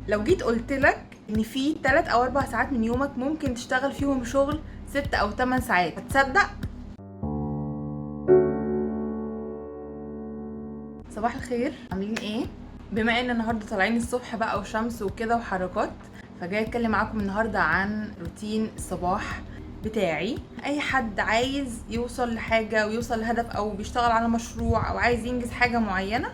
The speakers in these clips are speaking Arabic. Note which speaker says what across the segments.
Speaker 1: لو جيت قلت لك ان في 3 او 4 ساعات من يومك ممكن تشتغل فيهم شغل 6 او 8 ساعات، هتصدق؟ صباح الخير، عاملين ايه؟ بما ان النهارده طالعين الصبح بقى وشمس وكده وحركات، فجاي اتكلم معاكم النهارده عن روتين الصباح بتاعي. اي حد عايز يوصل لحاجه ويوصل لهدف او بيشتغل على مشروع او عايز ينجز حاجه معينه،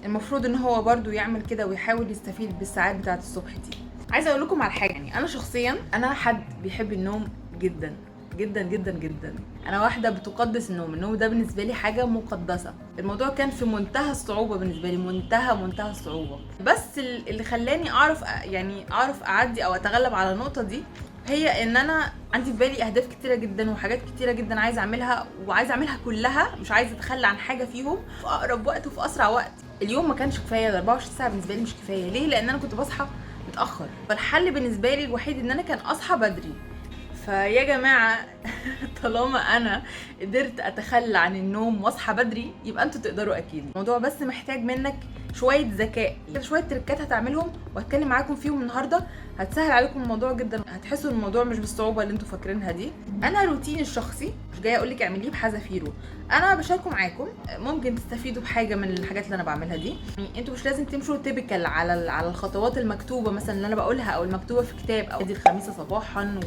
Speaker 1: المفروض ان هو برضو يعمل كده ويحاول يستفيد بالساعات بتاعه الصبح دي. عايزه اقول لكم على حاجه، يعني انا شخصيا انا حد بيحب النوم جدا جدا جدا جدا. انا واحده بتقدس النوم ده بالنسبه لي حاجه مقدسه. الموضوع كان في منتهى الصعوبه بالنسبه لي، منتهى الصعوبه، بس اللي خلاني اعرف اعدي او اتغلب على النقطه دي هي ان انا عندي في بالي اهداف كتيره جدا وحاجات كتيره جدا عايزه اعملها، وعايزه اعملها كلها، مش عايزه اتخلى عن حاجه فيهم في اقرب وقت وفي اسرع وقت. اليوم ما كانش كفايه، 24 ساعه بالنسبه لي مش كفايه. ليه؟ لان انا كنت بصحى متاخر، فالحل بالنسبه لي الوحيد ان انا كان اصحى بدري. فيا جماعه طالما انا قدرت اتخلى عن النوم واصحى بدري، يبقى انتوا تقدروا اكيد. الموضوع بس محتاج منك شويه ذكاء، شويه تركات هتعملهم وهتكلم معاكم فيهم النهارده، هتسهل عليكم الموضوع جدا، هتحسوا الموضوع مش بالصعوبه اللي انتوا فاكرينها دي. انا روتيني الشخصي مش جايه اقول لك اعمليه بحذافيره، انا بشاركه معاكم، ممكن تستفيدوا بحاجه من الحاجات اللي انا بعملها دي. يعني انتوا مش لازم تمشوا تيبيكال على الخطوات المكتوبه مثلا اللي انا بقولها او المكتوبه في كتاب، او دي الخميسه صباحا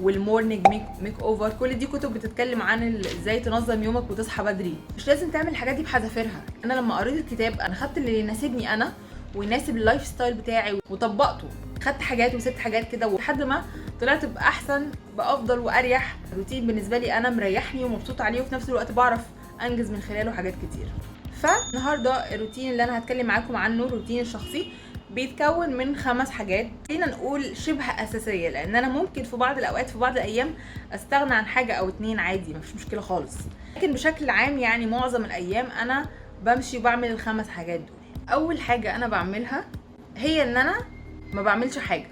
Speaker 1: والمورنينج ميك اوفر، كل دي كتب بتتكلم عن ازاي تنظم يومك وتصحى بدري. مش لازم تعمل الحاجات دي بحذافيرها. انا لما قريت الكتاب انا خدت اللي يناسبني انا ويناسب اللايف ستايل بتاعي وطبقته، خدت حاجات وسبت حاجات كده لحد ما طلعت باحسن بافضل واريح روتين بالنسبه لي، انا مريحني ومبسوطه عليه، وفي نفس الوقت بعرف انجز من خلاله حاجات كتير. فالنهارده الروتين اللي انا هتكلم معاكم عنه روتين الشخصي بيتكون من 5 حاجات، خلينا نقول شبه اساسيه، لان انا ممكن في بعض الاوقات في بعض الايام استغنى عن حاجه او 2 عادي، مفيش مشكله خالص، لكن بشكل عام يعني معظم الايام انا بمشي وبعمل ال5 حاجات دول. اول حاجه انا بعملها هي ان انا ما بعملش حاجه.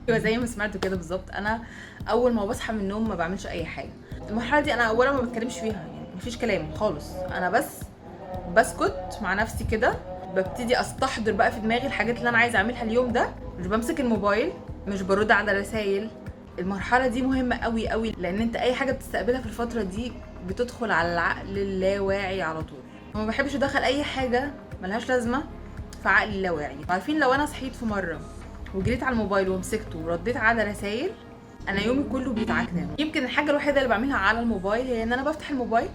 Speaker 1: ايوه زي ما سمعتوا كده بالظبط، انا اول ما بصحى من النوم ما بعملش اي حاجه. المرحله دي انا اولا ما بتكلمش فيها، يعني مفيش كلام خالص، انا بس بسكت مع نفسي كده، ببتدي استحضر بقى في دماغي الحاجات اللي انا عايزه اعملها اليوم ده، مش بمسك الموبايل، مش برد على رسائل. المرحله دي مهمه قوي قوي، لان انت اي حاجه بتستقبلها في الفتره دي بتدخل على العقل اللاواعي على طول. وما بحبش ادخل اي حاجه ملهاش لازمه في عقلي اللاواعي. عارفين لو انا صحيت في مره وجريت على الموبايل ومسكته ورديت على رسائل، انا يومي كله بيتعكنن. يمكن الحاجه الوحيده اللي بعملها على الموبايل هي ان انا بفتح الموبايل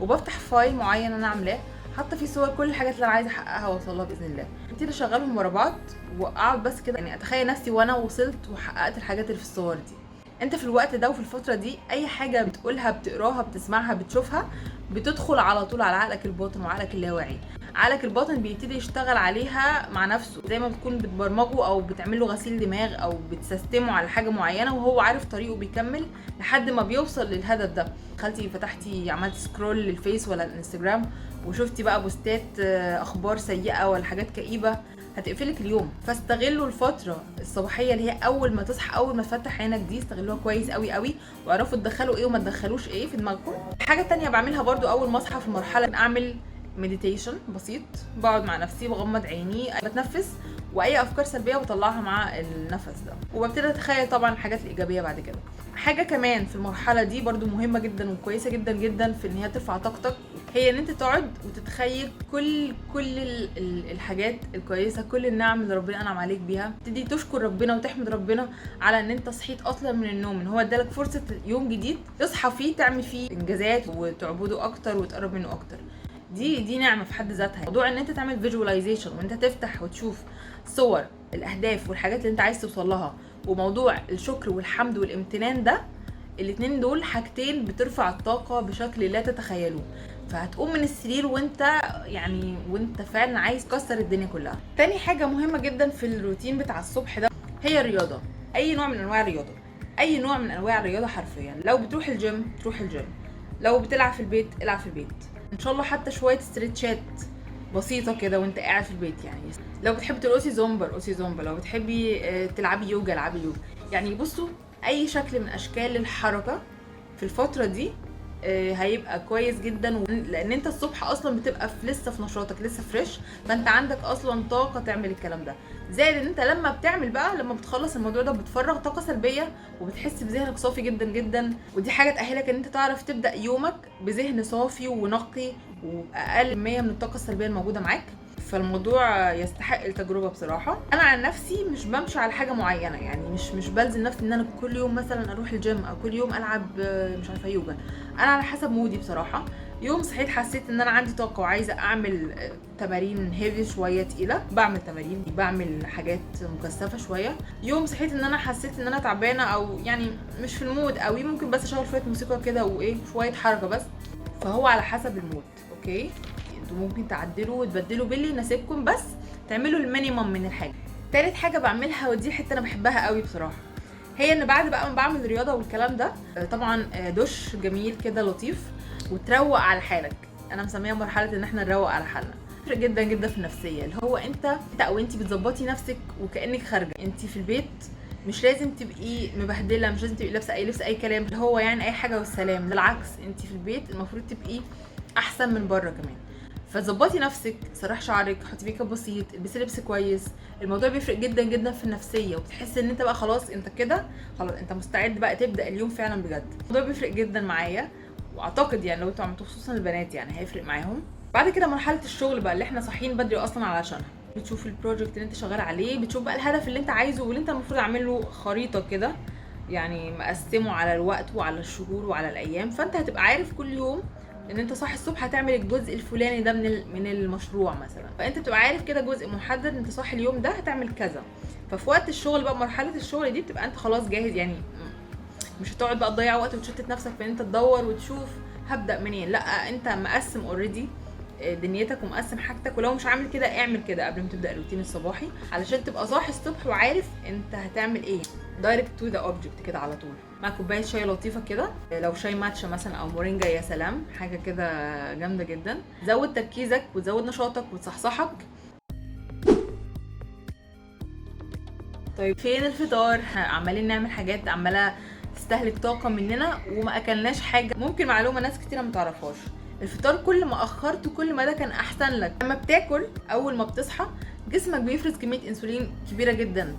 Speaker 1: وبفتح فايل معين انا عاملاه حاطه فيه صور كل الحاجات اللي انا عايزه احققها واوصلها باذن الله، ابتدي اشغلهم ورا بعض واقعد بس كده، يعني اتخيل نفسي وانا وصلت وحققت الحاجات اللي في الصور دي. انت في الوقت ده وفي الفتره دي اي حاجه بتقولها بتقراها بتسمعها بتشوفها بتدخل على طول على عقلك الباطن وعقلك اللاواعي. عقلك الباطن بيبتدي يشتغل عليها مع نفسه، زي ما بتكون بتبرمجه او بتعمله غسيل دماغ او بتسيستمه على حاجه معينه، وهو عارف طريقه بيكمل لحد ما بيوصل للهدف ده. دخلتي فتحتي عملتي سكرول للفيس ولا الانستجرام وشفتي بقى بوستات اخبار سيئه ولا حاجات كئيبه، هتقفلك اليوم. فاستغلوا الفتره الصباحيه اللي هي اول ما تصحى اول ما تفتح عينك دي، استغلوها كويس قوي قوي، واعرفوا تدخلوا ايه وما تدخلوش ايه في دماغكم. حاجه تانية بعملها برضو اول ما اصحى في المرحله، اعمل مديتيشن بسيط، بقعد مع نفسي بغمض عيني بتنفس، واي افكار سلبيه بطلعها مع النفس ده، وببتدي اتخيل طبعا الحاجات الايجابيه بعد كده. حاجه كمان في المرحله دي برضو مهمه جدا وكويسه جدا جدا في ان هي ترفع طاقتك، هي ان انت تقعد وتتخيل كل الحاجات الكويسه، كل النعم اللي ربنا انعم عليك بيها، تبتدي تشكر ربنا وتحمد ربنا على ان انت صحيت اصلا من النوم، ان هو ادالك فرصه يوم جديد تصحى فيه تعمل فيه انجازات وتعبده اكتر وتقرب منه اكتر. دي نعمه في حد ذاتها. موضوع ان انت تعمل فيجواليزيشن وانت تفتح وتشوف صور الاهداف والحاجات اللي انت عايز توصل لها، وموضوع الشكر والحمد والامتنان ده، الاتنين دول حاجتين بترفع الطاقه بشكل لا تتخيلوه. فهتقوم من السرير وانت فعلا عايز تكسر الدنيا كلها. تاني حاجه مهمه جدا في الروتين بتاع الصبح ده هي الرياضه، اي نوع من انواع الرياضه، اي نوع من انواع الرياضه حرفيا. لو بتروح الجيم تروح الجيم، لو بتلعب في البيت العب في البيت، ان شاء الله حتى شويه استرتشات بسيطه كده وانت قاعد في البيت. يعني لو بتحبي ترقصي زومبا ارقصي زومبا، لو بتحبي تلعبي يوجا العبي يوجا. يعني بصوا اي شكل من اشكال الحركه في الفتره دي هيبقى كويس جدا، لان انت الصبح اصلا بتبقى لسه في نشاطك، لسه فريش، فانت عندك اصلا طاقه تعمل الكلام ده. زائد ان انت لما بتعمل بقى، لما بتخلص الموضوع ده بتفرغ طاقه سلبيه وبتحس بذهنك صافي جدا جدا، ودي حاجه تاهلك ان انت تعرف تبدا يومك بذهن صافي ونقي واقل كميه من الطاقه السلبيه الموجوده معاك. فالموضوع يستحق التجربه بصراحه. انا عن نفسي مش بمشي على حاجه معينه، يعني مش بلزم نفسي ان انا كل يوم مثلا اروح الجيم او كل يوم العب مش عارفه يوجا. انا على حسب مودي بصراحه. يوم صحيت حسيت ان انا عندي طاقه وعايزه اعمل تمارين هيفي شويه تقيله، بعمل تمارين، بعمل حاجات مكثفه شويه. يوم صحيت ان انا حسيت ان انا تعبانه او يعني مش في المود قوي، ممكن بس اشغل شويه موسيقى كده وايه شويه حركه بس. فهو على حسب المود. اوكي، انتوا ممكن تعدلوا وتبدلوا باللي يناسبكم، بس تعملوا المينيمم من الحاجه. تالت حاجه بعملها، ودي حته انا بحبها قوي بصراحه، هي ان بعد بقى ما بعمل رياضه والكلام ده، طبعا دش جميل كده لطيف وتروق على حالك. انا مسميها مرحله ان احنا نروق على حالنا. فرق جدا جدا في النفسيه، اللي هو انت او انت بتظبطي نفسك وكانك خارجه. انت في البيت مش لازم تبقي مبهدله، مش لازم تبقي لابسه اي لبس اي كلام، اللي هو يعني اي حاجه والسلام. بالعكس، انت في البيت المفروض تبقي احسن من بره كمان. فظبطي نفسك، سرح شعرك، حطي ميك اب بسيط، البسي لبس كويس. الموضوع بيفرق جدا جدا في النفسيه، وبتحس ان انت بقى خلاص انت كده خلاص انت مستعد بقى تبدا اليوم فعلا بجد. الموضوع بيفرق جدا معايا، واعتقد يعني لو انتوا عملتوه خصوصا البنات يعني هيفرق معاهم. بعد كده مرحله الشغل بقى اللي احنا صاحيين بدري اصلا علشانها. بتشوف البروجكت اللي انت شغال عليه، بتشوف بقى الهدف اللي انت عايزه واللي انت المفروض عامل له خريطه كده، يعني مقسمه على الوقت وعلى الشهور وعلى الايام. فانت هتبقى عارف كل يوم ان انت صاحي الصبح هتعمل الجزء الفلاني ده من المشروع مثلا. فانت بتبقى عارف كده جزء محدد، انت صاحي اليوم ده هتعمل كذا. ففي وقت الشغل بقى، مرحله الشغل دي بتبقى انت خلاص جاهز، يعني مش هتقعد بقى تضيع وقت وتشتت نفسك في ان انت تدور وتشوف هبدا منين. لا، انت مقسم اوريدي دنيتك ومقسم حاجتك، ولو مش عامل كده اعمل كده قبل ما تبدا الروتين الصباحي، علشان تبقى صاحي الصبح وعارف انت هتعمل ايه. دايركت تو ذا اوبجكت كده على طول، مع كوبايه شاي لطيفه كده، لو شاي ماتشا مثلا او مورينجا يا سلام، حاجه كده جامده جدا. زود تركيزك وتزود نشاطك وتصحصحك. طيب فين الفطار؟ عمالين نعمل حاجات عماله تستهلك طاقه مننا وما اكلناش حاجه. ممكن معلومه ناس كتيره ما تعرفهاش، الفطار كل ما اخرته كل ما ده كان احسن لك. لما بتاكل اول ما بتصحى جسمك بيفرز كميه انسولين كبيره جدا،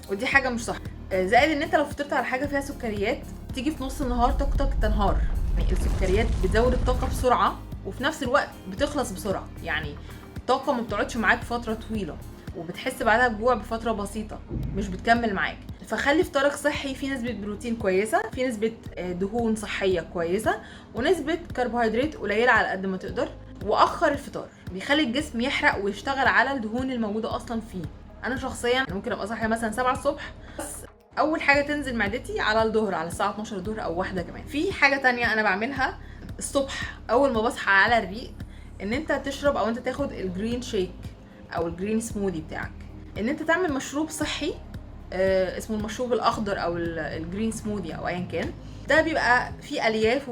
Speaker 1: ودي حاجه مش صح. زائد ان انت لو فطرت على حاجه فيها سكريات تيجي في نص النهار طاقتك تنهار. يعني السكريات بتزود الطاقه بسرعه وفي نفس الوقت بتخلص بسرعه، يعني الطاقه ما بتقعدش معاك فتره طويله، وبتحس بعدها بجوع بفتره بسيطه، مش بتكمل معاك. فخلي فطارك صحي، فيه نسبه بروتين كويسه، فيه نسبه دهون صحيه كويسه، ونسبه كربوهيدرات قليله على قد ما تقدر. واخر الفطار بيخلي الجسم يحرق ويشتغل على الدهون الموجوده اصلا فيه. انا شخصيا ممكن ابقى صاحيه مثلا 7 الصبح، بس اول حاجه تنزل معدتي على الظهر، على الساعه 12 الظهر او واحده كمان. في حاجه تانية انا بعملها الصبح اول ما بصحى على الريق، ان انت تشرب او انت تاخد الجرين شيك او الجرين سموذي بتاعك. ان انت تعمل مشروب صحي اسمه المشروب الاخضر او الجرين سموذي او ايا كان. ده بيبقى فيه الياف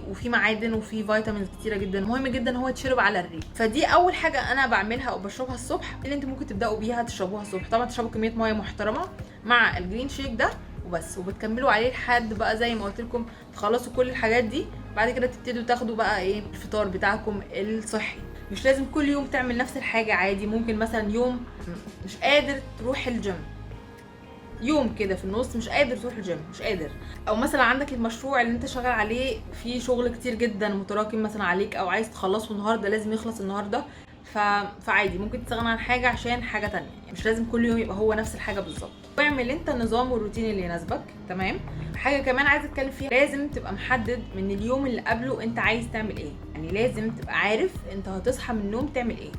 Speaker 1: وفي معادن وفي فيتامينز كتيره جدا، مهم جدا هو يتشرب على الريق. فدي اول حاجه انا بعملها او بشربها الصبح، اللي انت ممكن تبداوا بيها تشربوها الصبح. طبعا تشربوا كميه ميه محترمه مع الجرين شيك ده وبس، وبتكملوا عليه لحد بقى زي ما قلت لكم تخلصوا كل الحاجات دي. بعد كده تبتدوا تاخدوا بقى ايه الفطار بتاعكم الصحي. مش لازم كل يوم تعمل نفس الحاجه، عادي ممكن مثلا يوم مش قادر تروح الجيم، يوم كده في النص مش قادر تروح الجيم، مش قادر، او مثلا عندك المشروع اللي انت شغال عليه فيه شغل كتير جدا متراكم مثلا عليك، او عايز تخلصه النهارده لازم يخلص النهارده، فعادي ممكن تستغنى عن حاجه عشان حاجه تانية. يعني مش لازم كل يوم يبقى هو نفس الحاجه بالظبط. واعمل انت النظام والروتين اللي يناسبك. تمام. حاجه كمان عايزه اتكلم فيها، لازم تبقى محدد من اليوم اللي قبله انت عايز تعمل ايه. يعني لازم تبقى عارف انت هتصحى من النوم تعمل ايه.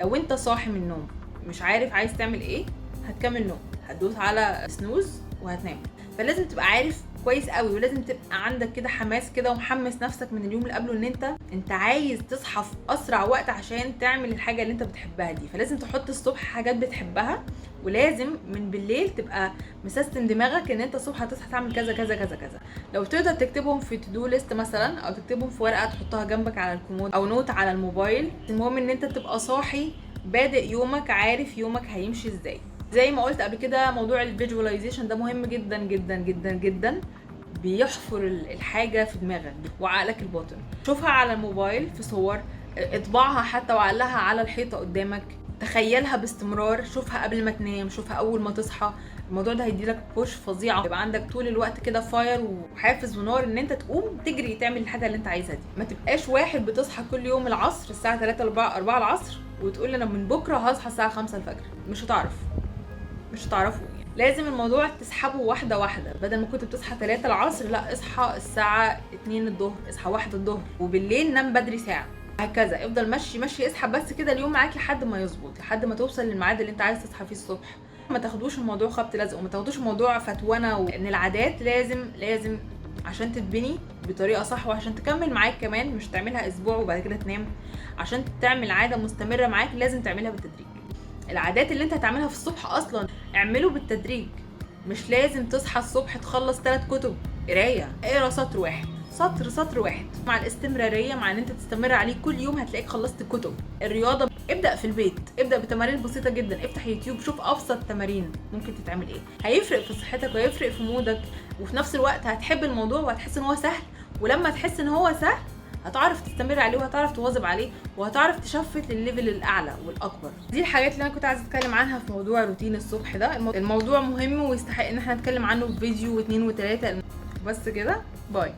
Speaker 1: لو انت صاحي من النوم مش عارف عايز تعمل ايه، هتكمل نوم، هتدوس على سنوز وهتنام. فلازم تبقى عارف كويس قوي، ولازم تبقى عندك كده حماس كده ومحمس نفسك من اليوم اللي قبله ان انت عايز تصحى في اسرع وقت عشان تعمل الحاجه اللي انت بتحبها دي. فلازم تحط الصبح حاجات بتحبها، ولازم من بالليل تبقى مسيستم دماغك ان انت الصبح هتصحى تعمل كذا كذا كذا كذا. لو تقدر تكتبهم في تو دو ليست مثلا، او تكتبهم في ورقه تحطها جنبك على الكومود او نوت على الموبايل. المهم ان انت تبقى صاحي بادئ يومك عارف يومك هيمشي ازاي. زي ما قلت قبل كده موضوع الفيجواليزيشن ده مهم جدا جدا جدا جدا، بيحفر الحاجه في دماغك وعقلك الباطن. شوفها على الموبايل في صور، اطبعها حتى وعلقها على الحيطه قدامك، تخيلها باستمرار، شوفها قبل ما تنام، شوفها اول ما تصحى. الموضوع ده هيديلك بوش فظيعه، يبقى عندك طول الوقت كده فاير وحافز ونار ان انت تقوم تجري تعمل الحاجه اللي انت عايزها دي. ما تبقاش واحد بتصحى كل يوم العصر الساعه 3 4 العصر وتقول انا من بكره هصحى الساعه 5 الفجر. مش هتعرفوا. لازم الموضوع تسحبه واحده واحده، بدل ما كنت بتصحى 3 العصر لا اصحى الساعه 2 الظهر، اصحى 1 الظهر، وبالليل نام بدري ساعه، هكذا. افضل مشي اسحب بس كده اليوم معاك لحد ما يظبط، لحد ما توصل للميعاد اللي انت عايز تصحى فيه الصبح. ما تاخدوش الموضوع خبط لزق، وما تاخدوش الموضوع فتونه، وان العادات لازم عشان تتبني بطريقه صح وعشان تكمل معاك كمان، مش تعملها اسبوع وبعد كده تنام. عشان تعمل عاده مستمره معاك لازم تعملها بالتدريج. العادات اللي انت هتعملها في الصبح اصلا اعمله بالتدريج. مش لازم تصحى الصبح تخلص 3 كتب قرايه، اقرا سطر واحد. مع الاستمراريه، مع ان انت تستمر عليه كل يوم هتلاقيك خلصت كتب. الرياضه ابدا في البيت، ابدا بتمارين بسيطه جدا، افتح يوتيوب شوف ابسط تمارين ممكن تتعمل ايه. هيفرق في صحتك وهيفرق في مودك، وفي نفس الوقت هتحب الموضوع وهتحس ان هو سهل. ولما تحس ان هو سهل هتعرف تستمر عليه وهتعرف تواظب عليه وهتعرف تشفت للليفل الاعلى والاكبر. دي الحاجات اللي انا كنت عايزه اتكلم عنها في موضوع روتين الصبح ده. الموضوع مهم ويستحق ان احنا نتكلم عنه في فيديو و2 و3. بس كده، باي.